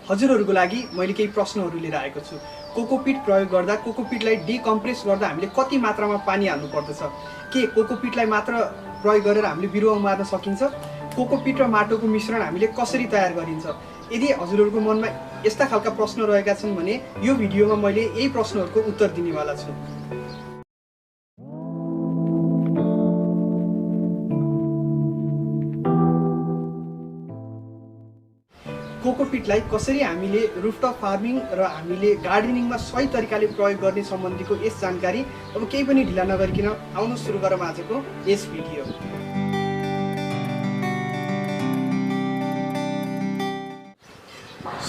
हजुरहरुको लागि मैले केही प्रश्नहरु लिएर आएको छु। कोकोपिट प्रयोग गर्दा कोकोपिटलाई डिकम्प्रेस गर्दा हामीले कति मात्रामा पानी हाल्नु पर्दछ? के कोकोपिटलाई मात्र प्रयोग गरेर हामीले बिरुवा उमार्न सकिन्छ? कोकोपिट र माटोको मिश्रण हामीले कसरी तयार गरिन्छ? यदि हजुरहरुको मनमा यस्ता खालका प्रश्न रहेका छन् भने यो भिडियोमा मैले यही प्रश्नहरुको उत्तर दिनेवाला छु। कोकोपिटलाई कसरी हामीले रुफटप फार्मिङ र हामीले गार्डनिङमा सही तरिकाले प्रयोग गर्ने सम्बन्धीको यस जानकारी अब केही पनि ढिला नगरिकन आउनु सुरु गरौँ आजको यस भिडियो।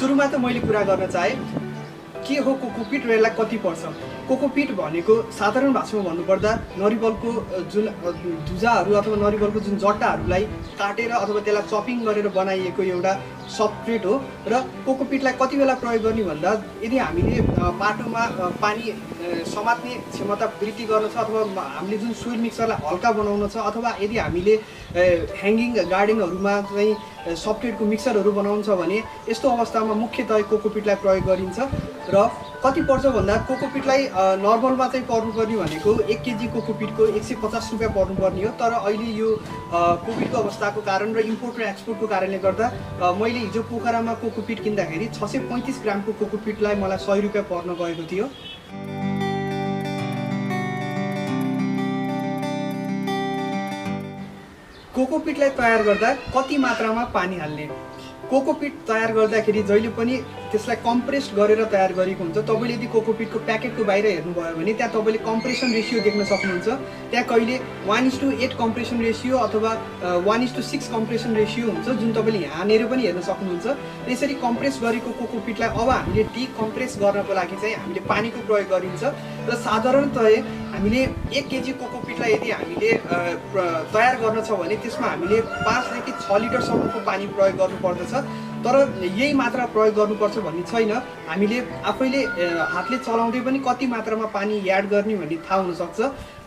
सुरुमा त मैले कुरा गर्न चाहे के हो कोकोपिट र यसलाई कति पर्छ? कोकोपिट भनेको साधारण भाषामा भन्नुपर्दा नरिवलको जुन धुजाहरू अथवा नरिवलको जुन जट्टाहरूलाई काटेर अथवा त्यसलाई चपिङ गरेर बनाइएको एउटा सबस्ट्रेट हो र कोकोपिटलाई कति बेला प्रयोग गर्ने भन्दा यदि हामीले माटोमा पानी समात्ने क्षमता वृद्धि गर्न छ अथवा हामीले जुन सोइल मिक्सरलाई हल्का बनाउन छ अथवा यदि हामीले ह्याङ्गिङ गार्डनहरूमा चाहिँ सबस्ट्रेटको मिक्सरहरू बनाउनु छ भने यस्तो अवस्थामा मुख्यतः कोकोपिटलाई प्रयोग गरिन्छ। र कति पर्छ भन्दा कोकोपिटलाई नर्मलमा चाहिँ पर्नुपर्ने भनेको 1 केजी कोकोपिटको 150 रुपियाँ पर्नुपर्ने हो। तर अहिले यो कोभिडको अवस्थाको कारण र इम्पोर्ट र एक्सपोर्टको कारणले गर्दा मैले हिजो पोखरामा कोकोपिट किन्दाखेरि 635 ग्रामको कोकोपिटलाई मलाई 100 रुपियाँ पर्न गएको थियो। कोकोपिटलाई तयार गर्दा कति मात्रामा पानी हाल्ने? कोकोपिट तयार गर्दाखेरि जहिले पनि त्यसलाई कम्प्रेस गरेर तयार गरेको हुन्छ। तपाईले यदि कोकोपिटको प्याकेटको बाहिर हेर्नुभयो भने त्यहाँ तपाईले कम्प्रेसन रेशियो देख्न सक्नुहुन्छ। त्यहाँ कहिले 1:8 कम्प्रेसन रेशियो अथवा 1:6 कम्प्रेसन रेशियो हुन्छ जुन तपाईले यहाँनेर पनि हेर्न सक्नुहुन्छ। त्यसरी कम्प्रेस गरेको कोकोपिटलाई अब हामीले डिकम्प्रेस गर्नको लागि चाहिँ हामीले पानीको प्रयोग गरिन्छ। र साधारणतया हामीले 1 केजी कोकोपिटलाई यदि हामीले तयार गर्न छ भने त्यसमा हामीले 5 देखि 6 लिटर सम्मको पानी प्रयोग गर्नुपर्दछ। तर यही मात्रा प्रयोग गर्नुपर्छ भन्ने छैन। हामीले आफैले हातले चलाउँदै पनि कति मात्रामा पानी याड गर्ने भन्ने थाहा हुन सक्छ।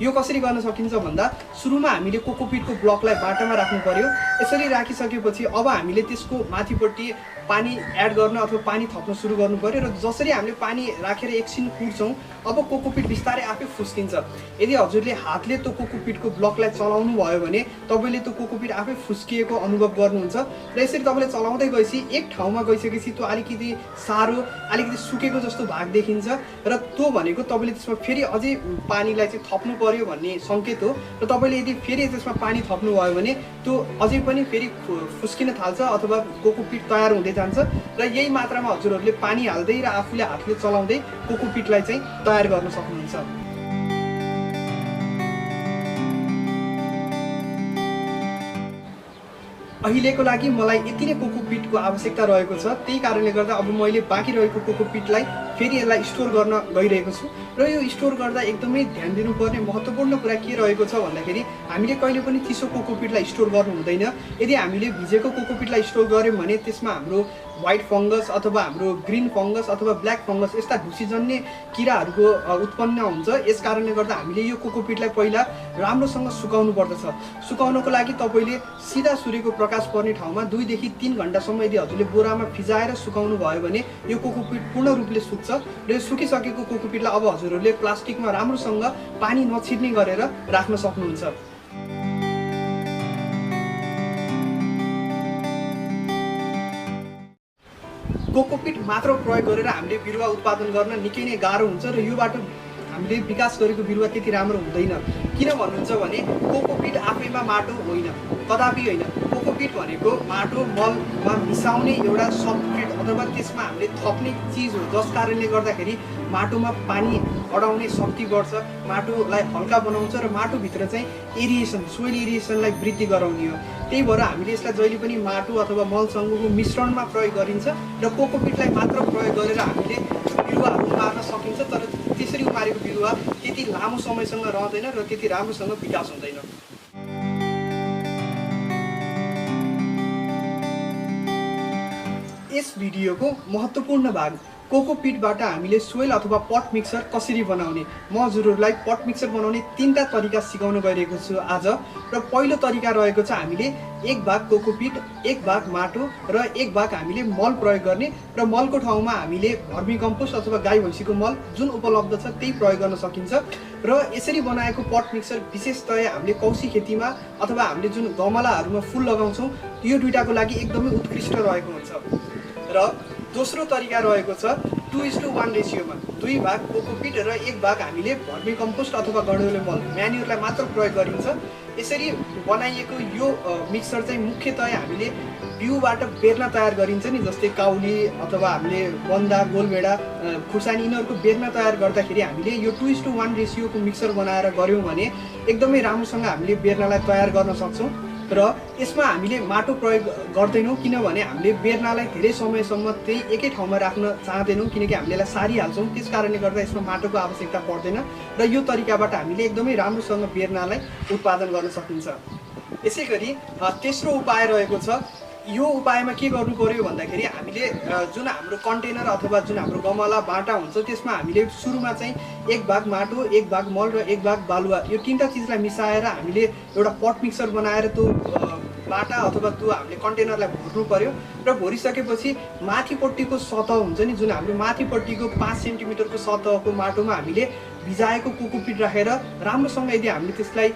यो कसरी गर्न सकिन्छ भन्दा सुरुमा हामीले कोकोपिटको ब्लकलाई बाटामा राख्नु पर्यो। यसरी राखिसकेपछि अब हामीले त्यसको माथिपट्टि पानी एड गर्न अथवा पानी थप्न सुरु गर्नु पर्यो। र जसरी हामीले पानी राखेर एकछिन कुर्छौँ अब कोकोपिट बिस्तारै आफै फुस्किन्छ। यदि हजुरले हातले त्यो कोकोपिटको ब्लकलाई चलाउनु भयो भने तपाईले त्यो कोकोपिट आफै फुस्किएको अनुभव गर्नुहुन्छ। र यसरी तपाईले चलाउँदै गएपछि एक ठाउँमा गइसकेपछि त्यो अलिकति सारो अलिकति सुकेको जस्तो भाग देखिन्छ र त्यो भनेको तपाईले त्यसमा फेरि अझै पानीलाई चाहिँ थप्नु पर्यो भन्ने संकेत हो। र तपाईले यदि फेरि त्यसमा पानी थप्नु भयो भने त्यो अझै पनि फेरि फुस्किन थाल्छ अथवा कोकोपिट तयार हुँदै जान्छ। र यही मात्रामा हजुरहरूले पानी हाल्दै र आफूले हातले चलाउँदै कोकोपिटलाई चाहिँ तयार गर्न सक्नुहुन्छ। अहिलेको लागि मलाई यति नै कोकोपिटको आवश्यकता रहेको छ। त्यही कारणले गर्दा अब मैले बाँकी रहेको कोकोपिटलाई फेरि यसलाई स्टोर गर्न गइरहेको छु। र यो स्टोर गर्दा एकदमै ध्यान दिनुपर्ने महत्त्वपूर्ण कुरा के रहेको छ भन्दाखेरि हामीले कहिले पनि चिसो कोकोपिटलाई स्टोर गर्नु हुँदैन। यदि हामीले भिजेको कोकोपिटलाई स्टोर गर्यौँ भने त्यसमा हाम्रो व्हाइट फंगस अथवा हाम्रो ग्रीन फंगस अथवा ब्ल्याक फंगस यस्ता ढुसीजन्य किराहरूको उत्पन्न हुन्छ। यस कारणले गर्दा हामीले यो कोकोपिटलाई पहिला राम्रोसँग सुकाउनु पर्दछ। सुकाउनको लागि तपाईले सिधा सूर्यको प्रकाश पर्ने ठाउँमा 2 देखि 3 घण्टासम्म यदि हजुरले बोरामा फिजाएर सुकाउनु भयो भने यो कोकोपिट पूर्ण रूपले सुक्छ। र यो सुकिसकेको कोकोपिटलाई अब हजुरहरूले प्लास्टिकमा राम्रोसँग पानी नछिर्ने गरेर राख्न सक्नुहुन्छ। कोकोपिट मात्र प्रयोग गरेर हामीले बिरुवा उत्पादन गर्न निकै नै गाह्रो हुन्छ र योबाट हामीले विकास गरेको बिरुवा त्यति राम्रो हुँदैन। किन भन्नुहुन्छ भने कोकोपिट आफैमा माटो होइन, कदापि होइन। कोकोपिट भनेको माटो मलमा मिसाउने एउटा सबस्ट्रेट अथवा त्यसमा हामीले थप्ने चिज हो, जस कारणले गर्दाखेरि माटोमा पानी अडाउने शक्ति बढ्छ, माटोलाई हल्का बनाउँछ र माटोभित्र चाहिँ एरिएसन सोइल एरिएसनलाई वृद्धि गराउने हो। त्यही भएर हामीले यसलाई जहिले पनि माटो अथवा मलसँगको मिश्रणमा प्रयोग गरिन्छ र कोकोपिटलाई मात्र प्रयोग गरेर हामीले बिरुवाहरू उमार्न सकिन्छ। तर त्यसरी उमारेको बिरुवा त्यति लामो समयसम्म रहँदैन र त्यति राम्रोसँग विकास हुँदैन। यस भिडियोको महत्त्वपूर्ण भाग कोकोपिटबाट हामीले सोइल अथवा पट मिक्सर कसरी बनाउने, म हजुरहरूलाई पट मिक्सर बनाउने 3टा तरिका सिकाउन गइरहेको छु आज। र पहिलो तरिका रहेको छ हामीले 1 भाग कोकोपिट, 1 भाग माटो र 1 भाग हामीले मल प्रयोग गर्ने। र मलको ठाउँमा हामीले भर्मी कम्पोस्ट अथवा गाई भैँसीको मल जुन उपलब्ध छ त्यही प्रयोग गर्न सकिन्छ। र यसरी बनाएको पट मिक्सर विशेषतया हामीले कौशी खेतीमा अथवा हामीले जुन गमलाहरूमा फुल लगाउँछौँ यो दुईटाको लागि एकदमै उत्कृष्ट रहेको हुन्छ। र दोस्रो तरिका रहेको छ 2:1 रेसियोमा 2 भाग कोकोपिट र 1 भाग हामीले भर्मी कम्पोस्ट अथवा गडौले मल म्यान्युरलाई मात्र प्रयोग गरिन्छ। यसरी बनाइएको यो मिक्सर चाहिँ मुख्यतया हामीले बिउबाट बेर्ना तयार गरिन्छ नि, जस्तै काउली अथवा हामीले बन्दा, गोलभेडा, खुर्सानी यिनीहरूको बेर्ना तयार गर्दाखेरि हामीले यो 2:1 रेसियोको मिक्सर बनाएर गऱ्यौँ भने एकदमै राम्रोसँग हामीले बेर्नालाई तयार गर्न सक्छौँ। र यसमा हामीले माटो प्रयोग गर्दैनौँ, किनभने हामीले बेर्नालाई धेरै समयसम्म त्यही एकै ठाउँमा राख्न चाहँदैनौँ, किनकि हामीले यसलाई सारिहाल्छौँ। त्यस कारणले गर्दा यसमा माटोको आवश्यकता पर्दैन र यो तरिकाबाट हामीले एकदमै राम्रोसँग बेर्नालाई उत्पादन गर्न सकिन्छ। यसै गरी तेस्रो उपाय रहेको छ। यो उपायमा के गर्नु पर्यो भन्दाखेरि हामीले जुन हाम्रो कन्टेनर अथवा जुन हाम्रो गमला बाटा हुन्छ त्यसमा हामीले सुरुमा चाहिँ 1 भाग माटो, 1 भाग मल र 1 भाग बालुवा यो 3टा चिजलाई मिसाएर हामीले एउटा पट मिक्सर बनाएर त्यो बाटा अथवा त्यो हामीले कन्टेनरलाई भर्नु पर्यो। र भरिसकेपछि माथिपट्टिको सतह हुन्छ नि, जुन हाम्रो माथिपट्टिको 5 सेन्टिमिटरको सतहको माटोमा हामीले भिजाएको कोकोपिट राखेर राम्रोसँग यदि हामीले त्यसलाई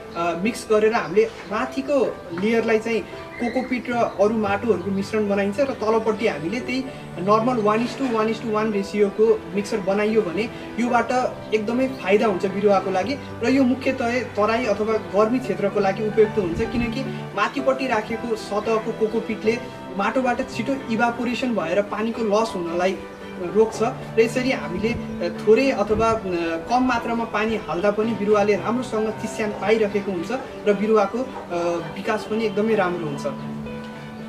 मिक्स गरेर हामीले माथिको लेयरलाई चाहिँ कोकोपिट र अरू माटोहरूको मिश्रण बनाइन्छ र तलपट्टि हामीले त्यही नर्मल 1:1 रेसियोको मिक्सर बनाइयो भने योबाट एकदमै फाइदा हुन्छ बिरुवाको लागि। र यो मुख्यतया तराई अथवा गर्मी क्षेत्रको लागि उपयुक्त हुन्छ, किनकि माथिपट्टि राखेको सतहको कोकोपिटले माटोबाट छिटो इभापोरेसन भएर पानीको लस हुनलाई रोक्छ। र यसरी हामीले थोरै अथवा कम मात्रामा पानी हाल्दा पनि बिरुवाले राम्रोसँग चिस्यान पाइरहेको हुन्छ र बिरुवाको विकास पनि एकदमै राम्रो हुन्छ।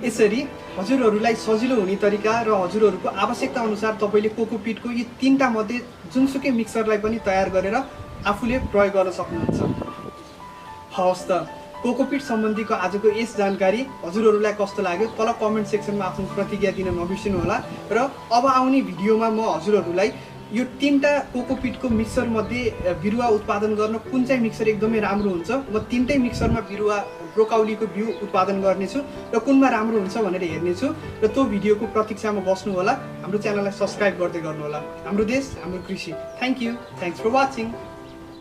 यसरी हजुरहरूलाई सजिलो हुने तरिका र हजुरहरूको आवश्यकता अनुसार तपाईँले कोकोपिटको यी 3टा मध्ये जुनसुकै मिक्सरलाई पनि तयार गरेर आफूले प्रयोग गर्न सक्नुहुन्छ। हवस् त, कोकोपिट सम्बन्धीको आजको यस जानकारी हजुरहरूलाई कस्तो लाग्यो तल कमेन्ट सेक्सनमा आफ्नो प्रतिक्रिया दिन नबिर्सनु होला। र अब आउने भिडियोमा म हजुरहरूलाई यो 3टा कोकोपिटको मिक्सर मध्ये बिरुवा उत्पादन गर्न कुन चाहिँ मिक्सर एकदमै राम्रो हुन्छ, म 3टै मिक्सरमा बिरुवा ब्रोकाउलीको बिउ उत्पादन गर्नेछु र कुनमा राम्रो हुन्छ भनेर हेर्नेछु। र त्यो भिडियोको प्रतीक्षामा बस्नु होला। हाम्रो च्यानललाई सब्स्क्राइब गर्दै गर्नु होला। हाम्रो देश, हाम्रो कृषि। Thank you, thanks for watching.